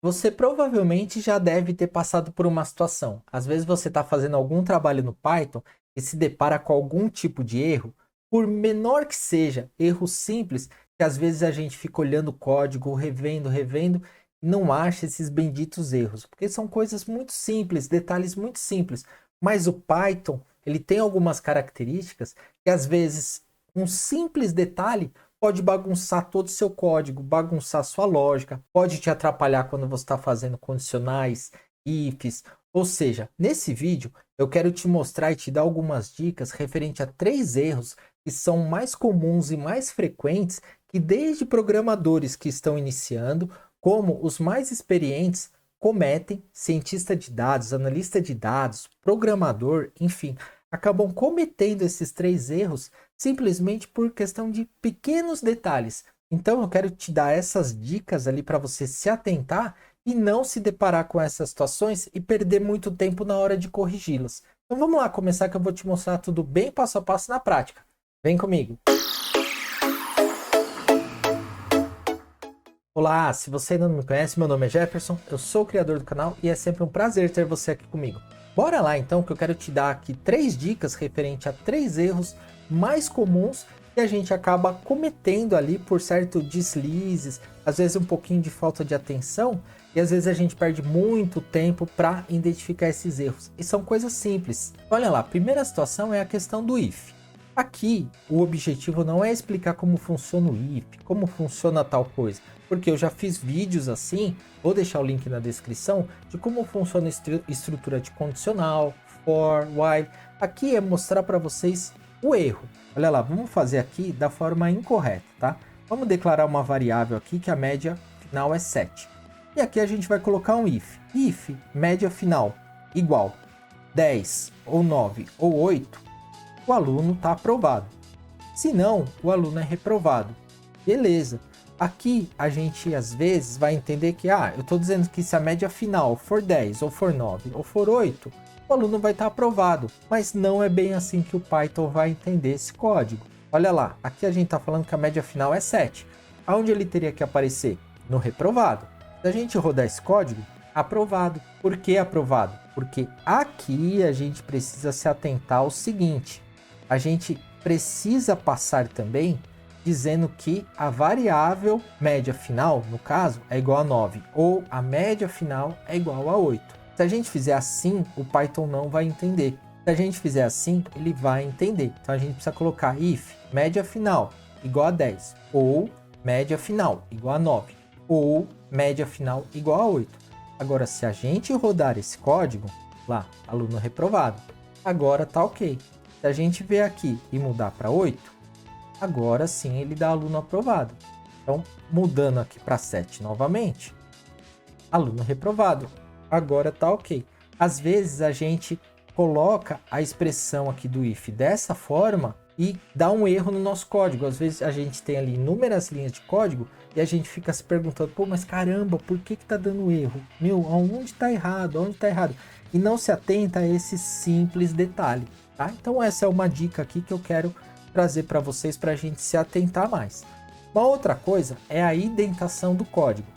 Você provavelmente já deve ter passado por uma situação. Às vezes você está fazendo algum trabalho no Python e se depara com algum tipo de erro, por menor que seja, erro simples, que às vezes a gente fica olhando o código, revendo e não acha esses benditos erros, porque são coisas muito simples, detalhes muito simples. Mas o Python, ele tem algumas características que às vezes um simples detalhe pode bagunçar todo o seu código, bagunçar sua lógica, pode te atrapalhar quando você está fazendo condicionais, ifs. Ou seja, nesse vídeo eu quero te mostrar e te dar algumas dicas referente a 3 erros que são mais comuns e mais frequentes que desde programadores que estão iniciando, como os mais experientes cometem, cientista de dados, analista de dados, programador, enfim, acabam cometendo esses 3 erros simplesmente por questão de pequenos detalhes. Então eu quero te dar essas dicas ali para você se atentar e não se deparar com essas situações e perder muito tempo na hora de corrigi-las. Então vamos lá começar que eu vou te mostrar tudo bem passo a passo na prática. Vem comigo. Olá, se você ainda não me conhece, meu nome é Jefferson, eu sou o criador do canal e é sempre um prazer ter você aqui comigo. Bora lá então que eu quero te dar aqui 3 dicas referente a 3 erros mais comuns que a gente acaba cometendo ali por certo deslizes, às vezes um pouquinho de falta de atenção e às vezes a gente perde muito tempo para identificar esses erros. E são coisas simples. Olha lá, a primeira situação é a questão do if. Aqui, o objetivo não é explicar como funciona o if, como funciona tal coisa, porque eu já fiz vídeos assim, vou deixar o link na descrição, de como funciona a estrutura de condicional, for, while. Aqui é mostrar para vocês o erro. Olha lá, vamos fazer aqui da forma incorreta, tá? Vamos declarar uma variável aqui que a média final é 7. E aqui a gente vai colocar um if. If, média final, igual 10, ou 9, ou 8, o aluno está aprovado. Se não, o aluno é reprovado. Beleza. Aqui a gente às vezes vai entender que eu estou dizendo que se a média final for 10, ou for 9, ou for 8, o aluno vai estar aprovado. Mas não é bem assim que o Python vai entender esse código. Olha lá, aqui a gente está falando que a média final é 7. Aonde ele teria que aparecer? No reprovado. Se a gente rodar esse código, aprovado. Por que aprovado? Porque aqui a gente precisa se atentar ao seguinte. A gente precisa passar também dizendo que a variável média final, no caso, é igual a 9, ou a média final é igual a 8. Se a gente fizer assim, o Python não vai entender. Se a gente fizer assim, ele vai entender. Então a gente precisa colocar if média final igual a 10, ou média final igual a 9, ou média final igual a 8. Agora, se a gente rodar esse código, lá, aluno reprovado, agora tá ok. Se a gente ver aqui e mudar para 8, agora sim ele dá aluno aprovado. Então, mudando aqui para 7 novamente, aluno reprovado. Agora tá ok. Às vezes a gente coloca a expressão aqui do if dessa forma e dá um erro no nosso código. Às vezes a gente tem ali inúmeras linhas de código e a gente fica se perguntando, pô, mas caramba, por que tá dando erro? Meu, onde tá errado? Onde tá errado? E não se atenta a esse simples detalhe. Tá? Então essa é uma dica aqui que eu quero trazer para vocês para a gente se atentar mais. Uma outra coisa é a indentação do código.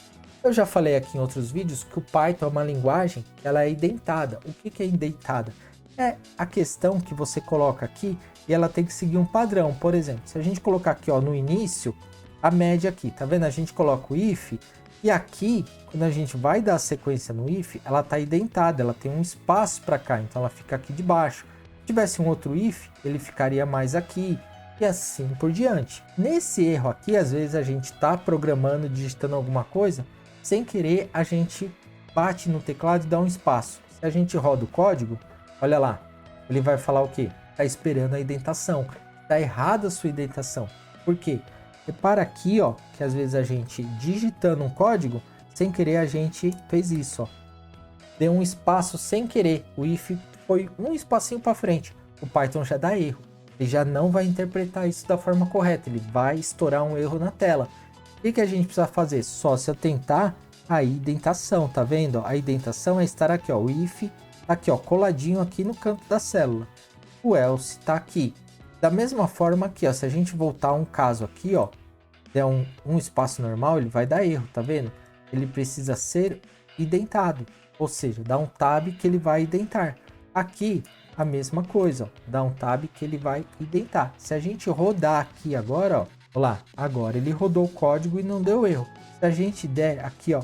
Eu já falei aqui em outros vídeos que o Python é uma linguagem que ela é indentada. O que é indentada? É a questão que você coloca aqui e ela tem que seguir um padrão. Por exemplo, se a gente colocar aqui no início, a média aqui, tá vendo? A gente coloca o if e aqui, quando a gente vai dar a sequência no if, ela está indentada, ela tem um espaço para cá, então ela fica aqui de baixo. Se tivesse um outro if, ele ficaria mais aqui e assim por diante. Nesse erro aqui, às vezes a gente está programando, digitando alguma coisa, sem querer a gente bate no teclado e dá um espaço. Se a gente roda o código, olha lá, ele vai falar o quê? Está esperando a indentação. Está errada a sua indentação. Por quê? Repara aqui, ó, que às vezes a gente digitando um código, sem querer a gente fez isso, ó. Deu um espaço sem querer. O if foi um espacinho para frente. O Python já dá erro. Ele já não vai interpretar isso da forma correta. Ele vai estourar um erro na tela. O que a gente precisa fazer? Só se atentar à indentação, tá vendo? A indentação é estar aqui, ó. O if tá aqui, ó, coladinho aqui no canto da célula. O else tá aqui. Da mesma forma aqui, ó, se a gente voltar um caso aqui, ó, der um espaço normal, ele vai dar erro, tá vendo? ele precisa ser identado, ou seja, dá um tab que ele vai identar. Aqui a mesma coisa, ó, dá um tab que ele vai identar. Se a gente rodar aqui agora, ó, olha lá, agora ele rodou o código e não deu erro. Se a gente der aqui, ó,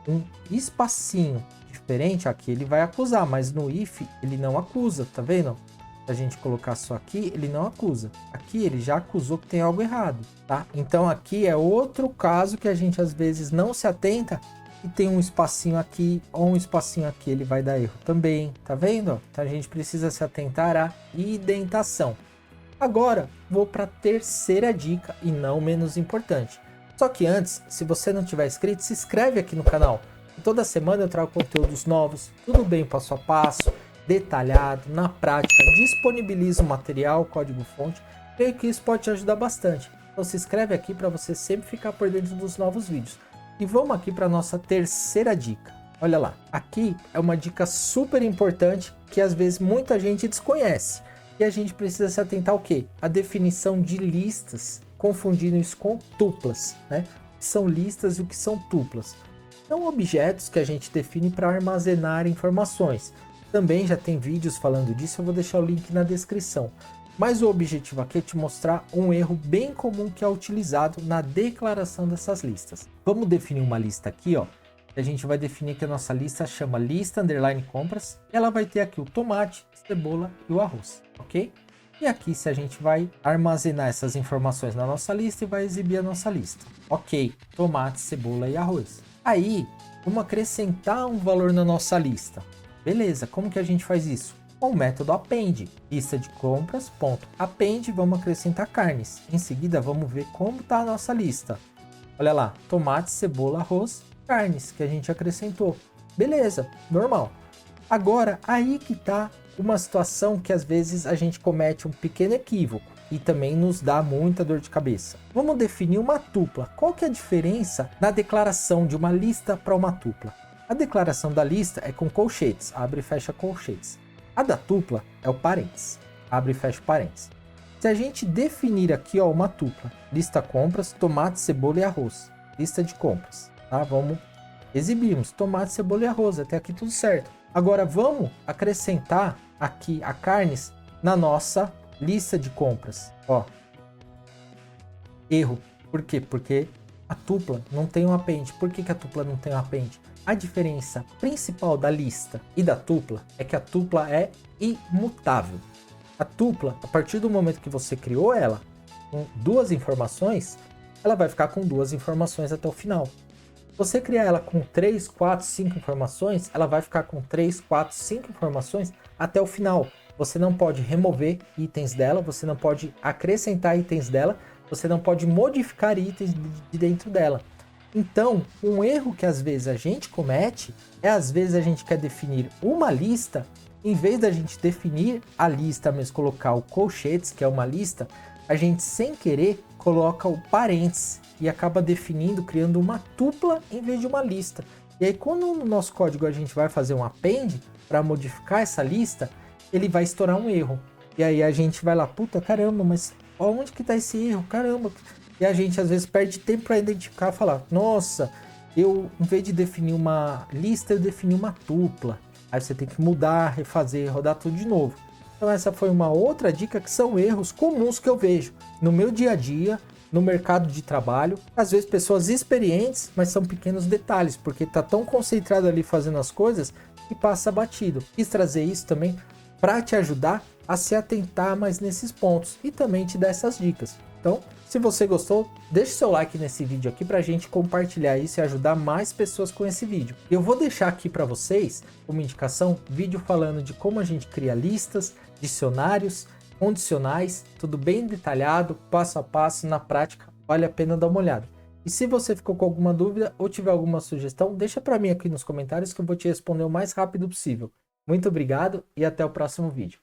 um espacinho diferente, aqui ele vai acusar, mas no if ele não acusa, tá vendo? Se a gente colocar só aqui, ele não acusa. Aqui ele já acusou que tem algo errado, tá? Então aqui é outro caso que a gente às vezes não se atenta e tem um espacinho aqui ou um espacinho aqui, ele vai dar erro também, tá vendo? Então a gente precisa se atentar à indentação. Agora vou para a terceira dica e não menos importante. Só que antes, se você não tiver inscrito, se inscreve aqui no canal. Toda semana eu trago conteúdos novos, tudo bem passo a passo, detalhado, na prática, disponibilizo o material, código-fonte. Creio que isso pode te ajudar bastante. Então se inscreve aqui para você sempre ficar por dentro dos novos vídeos. E vamos aqui para a nossa terceira dica. Olha lá, aqui é uma dica super importante que às vezes muita gente desconhece. E a gente precisa se atentar ao quê? A definição de listas, confundindo isso com tuplas, né? O que são listas e o que são tuplas? São objetos que a gente define para armazenar informações. Também já tem vídeos falando disso, eu vou deixar o link na descrição. Mas o objetivo aqui é te mostrar um erro bem comum que é utilizado na declaração dessas listas. Vamos definir uma lista aqui, ó. A gente vai definir que a nossa lista chama lista underline compras. Ela vai ter aqui o tomate, cebola e o arroz, ok? E aqui se a gente vai armazenar essas informações na nossa lista e vai exibir a nossa lista. Ok, tomate, cebola e arroz. Aí, vamos acrescentar um valor na nossa lista. Beleza, como que a gente faz isso? Com o método append, lista de compras, ponto append, vamos acrescentar carnes. Em seguida, vamos ver como está a nossa lista. Olha lá, tomate, cebola, arroz, carnes que a gente acrescentou. Beleza, normal. Agora, aí que está uma situação que às vezes a gente comete um pequeno equívoco e também nos dá muita dor de cabeça. Vamos definir uma tupla. Qual que é a diferença na declaração de uma lista para uma tupla? A declaração da lista é com colchetes, abre e fecha colchetes. A da tupla é o parênteses, abre e fecha parênteses. Se a gente definir aqui, ó, uma tupla, lista compras, tomate, cebola e arroz, lista de compras, tá? Vamos exibirmos tomate, cebola e arroz, até aqui tudo certo. Agora vamos acrescentar aqui a carnes na nossa lista de compras, ó. Erro. Por quê? Porque a tupla não tem um append. Por que a tupla não tem um append? A diferença principal da lista e da tupla é que a tupla é imutável. A tupla, a partir do momento que você criou ela com duas informações, ela vai ficar com duas informações até o final. Você criar ela com 3, 4, 5 informações, ela vai ficar com 3, 4, 5 informações até o final. Você não pode remover itens dela, você não pode acrescentar itens dela, você não pode modificar itens de dentro dela. Então, um erro que às vezes a gente comete é às vezes a gente quer definir uma lista, em vez da gente definir a lista, mas colocar o colchetes, que é uma lista, a gente sem querer coloca o parênteses e acaba definindo, criando uma tupla em vez de uma lista. E aí quando no nosso código a gente vai fazer um append para modificar essa lista, ele vai estourar um erro. E aí a gente vai lá, puta caramba, mas onde que tá esse erro? Caramba. E a gente às vezes perde tempo para identificar e falar, nossa, eu em vez de definir uma lista, eu defini uma tupla. Aí você tem que mudar, refazer, rodar tudo de novo. Então essa foi uma outra dica que são erros comuns que eu vejo no meu dia a dia, no mercado de trabalho. Às vezes pessoas experientes, mas são pequenos detalhes, porque tá tão concentrado ali fazendo as coisas que passa batido. Quis trazer isso também para te ajudar a se atentar mais nesses pontos e também te dar essas dicas. Então, se você gostou, deixe seu like nesse vídeo aqui pra gente compartilhar isso e ajudar mais pessoas com esse vídeo. Eu vou deixar aqui para vocês, como indicação, vídeo falando de como a gente cria listas, dicionários, condicionais, tudo bem detalhado, passo a passo, na prática, vale a pena dar uma olhada. E se você ficou com alguma dúvida ou tiver alguma sugestão, deixa para mim aqui nos comentários que eu vou te responder o mais rápido possível. Muito obrigado e até o próximo vídeo.